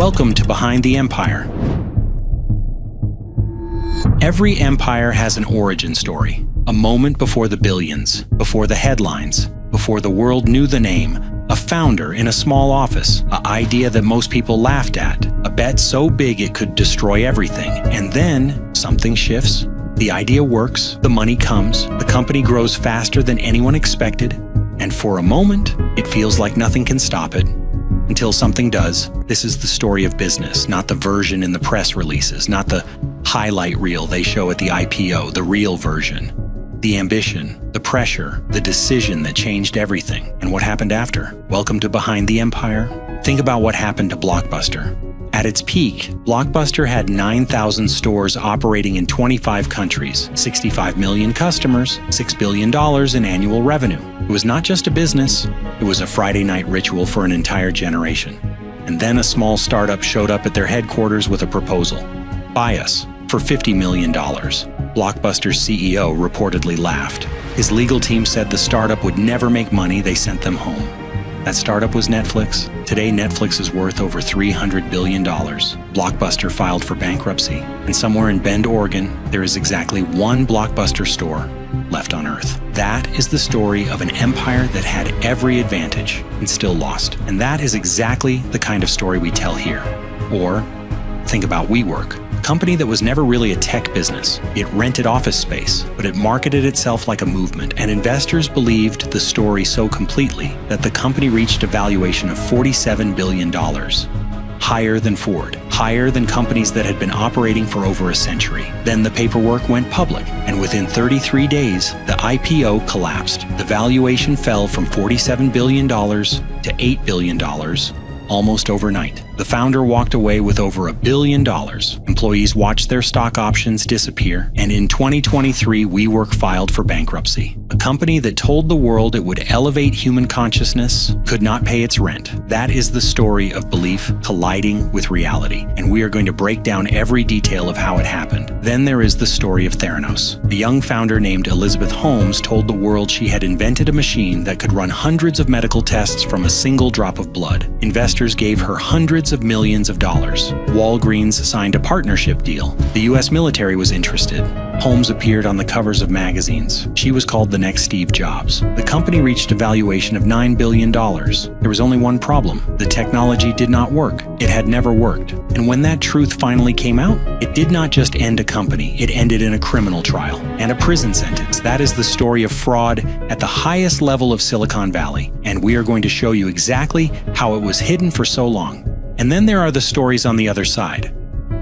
Welcome to Behind the Empire. Every empire has an origin story, a moment before the billions, before the headlines, before the world knew the name, a founder in a small office, an idea that most people laughed at, a bet so big it could destroy everything, and then something shifts. The idea works, the money comes, the company grows faster than anyone expected, and for a moment, it feels like nothing can stop it. Until something does. This is the story of business, not the version in the press releases, not the highlight reel they show at the IPO, the real version. The ambition, the pressure, the decision that changed everything. And what happened after? Welcome to Behind the Empire. Think about what happened to Blockbuster. At its peak, Blockbuster had 9,000 stores operating in 25 countries, 65 million customers, $6 billion in annual revenue. It was not just a business, it was a Friday night ritual for an entire generation. And then a small startup showed up at their headquarters with a proposal. Buy us for $50 million. Blockbuster's CEO reportedly laughed. His legal team said the startup would never make money, they sent them home. That startup was Netflix. Today, Netflix is worth over $300 billion. Blockbuster filed for bankruptcy, and somewhere in Bend, Oregon, there is exactly one Blockbuster store left on Earth. That is the story of an empire that had every advantage and still lost. And that is exactly the kind of story we tell here. Or think about WeWork. Company that was never really a tech business. It rented office space, but it marketed itself like a movement, and investors believed the story so completely that the company reached a valuation of $47 billion. Higher than Ford, higher than companies that had been operating for over a century. Then the paperwork went public, and within 33 days, the IPO collapsed. The valuation fell from $47 billion to $8 billion, almost overnight. The founder walked away with over $1 billion. Employees watched their stock options disappear, and in 2023, WeWork filed for bankruptcy. A company that told the world it would elevate human consciousness could not pay its rent. That is the story of belief colliding with reality, and we are going to break down every detail of how it happened. Then there is the story of Theranos. A young founder named Elizabeth Holmes told the world she had invented a machine that could run hundreds of medical tests from a single drop of blood. Investors gave her hundreds of millions of dollars. Walgreens signed a partnership deal. The US military was interested. Holmes appeared on the covers of magazines. She was called the next Steve Jobs. The company reached a valuation of $9 billion. There was only one problem. The technology did not work. It had never worked. And when that truth finally came out, it did not just end a company. It ended in a criminal trial and a prison sentence. That is the story of fraud at the highest level of Silicon Valley. And we are going to show you exactly how it was hidden for so long. And then there are the stories on the other side.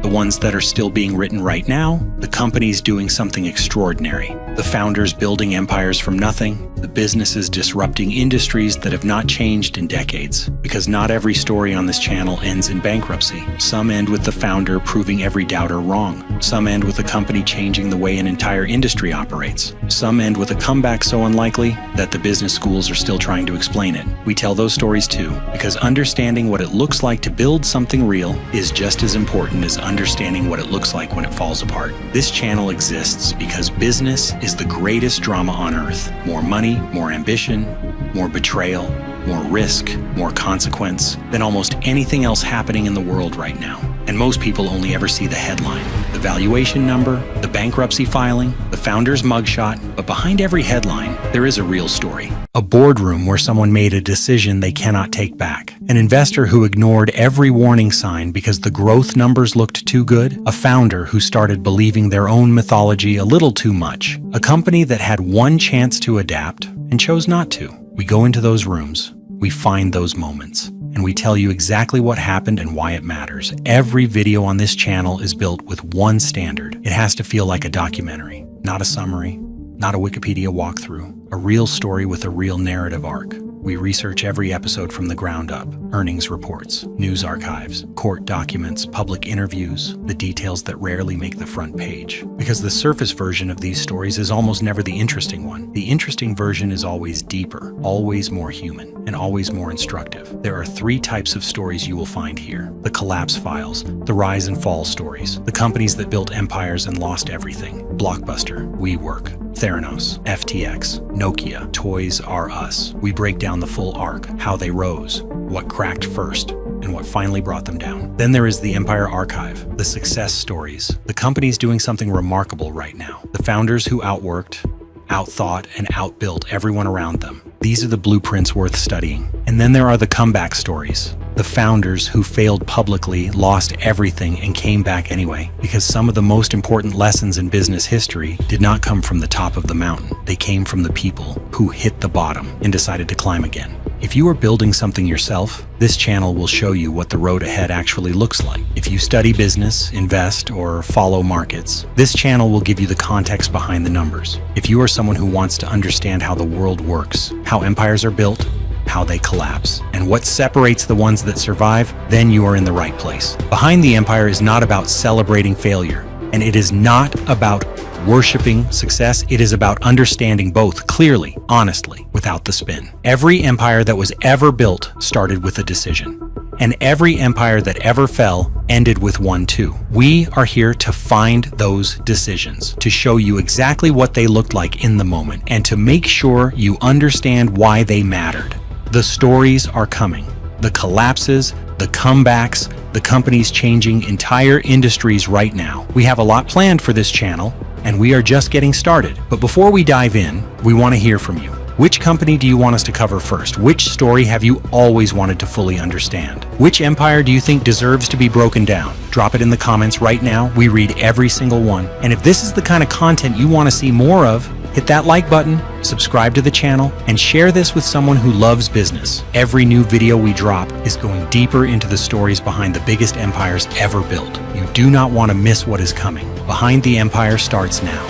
The ones that are still being written right now, the companies doing something extraordinary, the founders building empires from nothing, the businesses disrupting industries that have not changed in decades. Because not every story on this channel ends in bankruptcy. Some end with the founder proving every doubter wrong. Some end with a company changing the way an entire industry operates. Some end with a comeback so unlikely that the business schools are still trying to explain it. We tell those stories too, because understanding what it looks like to build something real is just as important as understanding what it looks like when it falls apart. This channel exists because business is the greatest drama on earth. More money, more ambition, more betrayal, more risk, more consequence than almost anything else happening in the world right now. And most people only ever see the headline, the valuation number, the bankruptcy filing, the founder's mugshot, but behind every headline, there is a real story. A boardroom where someone made a decision they cannot take back. An investor who ignored every warning sign because the growth numbers looked too good. A founder who started believing their own mythology a little too much. A company that had one chance to adapt and chose not to. We go into those rooms, we find those moments, and we tell you exactly what happened and why it matters. Every video on this channel is built with one standard. It has to feel like a documentary, not a summary, not a Wikipedia walkthrough, a real story with a real narrative arc. We research every episode from the ground up. Earnings reports, news archives, court documents, public interviews, the details that rarely make the front page. Because the surface version of these stories is almost never the interesting one. The interesting version is always deeper, always more human, and always more instructive. There are 3 types of stories you will find here. The collapse files, the rise and fall stories, the companies that built empires and lost everything. Blockbuster, WeWork, Theranos, FTX, Nokia, Toys R Us. We break down the full arc, how they rose, what cracked first, and what finally brought them down. Then there is the Empire Archive, the success stories, the companies doing something remarkable right now, the founders who outworked, outthought, and outbuilt everyone around them. These are the blueprints worth studying. And then there are the comeback stories, the founders who failed publicly, lost everything, and came back anyway, because some of the most important lessons in business history did not come from the top of the mountain. They came from the people who hit the bottom and decided to climb again. If you are building something yourself, this channel will show you what the road ahead actually looks like. If you study business, invest, or follow markets, this channel will give you the context behind the numbers. If you are someone who wants to understand how the world works, how empires are built, how they collapse, and what separates the ones that survive, then you are in the right place. Behind the Empire is not about celebrating failure, and it is not about worshiping success. It is about understanding both clearly, honestly, without the spin. Every empire that was ever built started with a decision, and every empire that ever fell ended with one too. We are here to find those decisions, to show you exactly what they looked like in the moment, and to make sure you understand why they mattered. The stories are coming. The collapses, the comebacks, the companies changing entire industries right now. We have a lot planned for this channel, and we are just getting started. But before we dive in, we want to hear from you. Which company do you want us to cover first? Which story have you always wanted to fully understand? Which empire do you think deserves to be broken down? Drop it in the comments right now. We read every single one. And if this is the kind of content you want to see more of, hit that like button, subscribe to the channel, and share this with someone who loves business. Every new video we drop is going deeper into the stories behind the biggest empires ever built. You do not want to miss what is coming. Behind the Empire starts now.